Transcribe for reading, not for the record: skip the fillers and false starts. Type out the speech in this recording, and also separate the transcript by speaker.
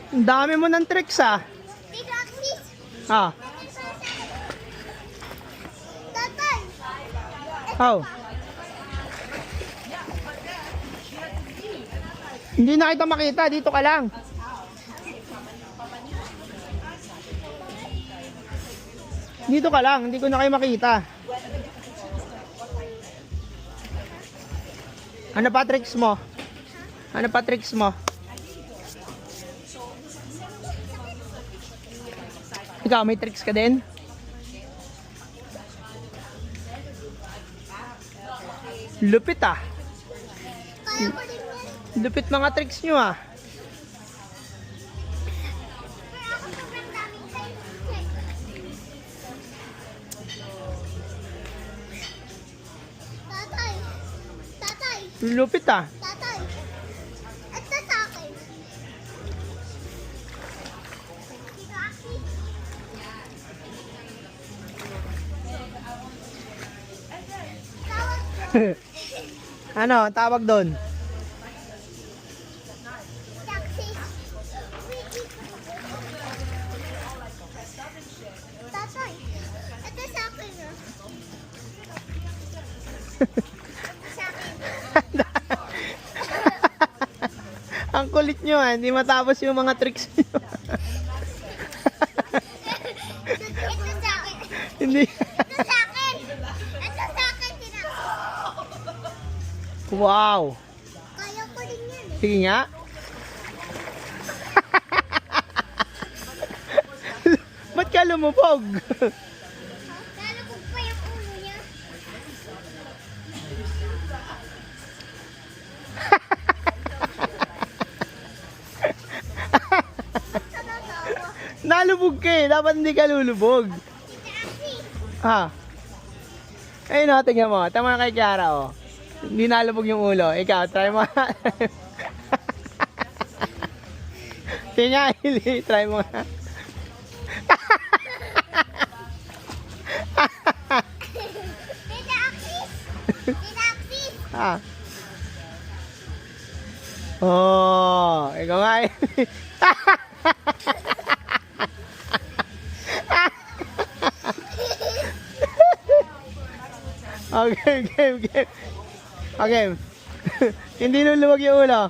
Speaker 1: Ang dami mo ng tricks ah. Ah.
Speaker 2: Tatay!
Speaker 1: Oh. Hindi na kita makita. Dito ka lang. Dito ka lang. Hindi ko na kayo makita. Ano pa tricks mo? Ano pa tricks mo? Ikaw, may tricks ka din? Lupit ah.
Speaker 2: Kaya ko din yan.
Speaker 1: Lupit mga tricks nyo ah.
Speaker 2: Kaya ako sobrang daming time. Tatay! Tatay!
Speaker 1: Lupit ah.
Speaker 2: Tatay! Ito sa akin. Dito aki. Tawag ko.
Speaker 1: Ano, tawag doon?
Speaker 2: Taxi. Tatay, ito sa akin ah. Sa akin.
Speaker 1: Ang kulit nyo ah. Hindi matapos yung mga tricks nyo.
Speaker 2: Ito sa akin.
Speaker 1: Hindi.
Speaker 2: Ito sa akin. Ito sa akin.
Speaker 1: Wow.
Speaker 2: Kaya ko din yan eh.
Speaker 1: Sige nga. Ba't ka lumubog?
Speaker 2: Lalabog pa yung ulo niya.
Speaker 1: Nalubog ka eh. Dapat hindi ka lulubog.
Speaker 2: Taxi.
Speaker 1: Ah. Ayun o, tingnan mo. Tama kay Kiara o. Hindi nalubog yung ulo. Ikaw, try mo. Sige nga, Ili. Try mo nga.
Speaker 2: Tita Axis. Tita Axis.
Speaker 1: Ah. Oh, ikaw nga. Ili. Okay, game. Okay. Hindi luluwag yung ulo.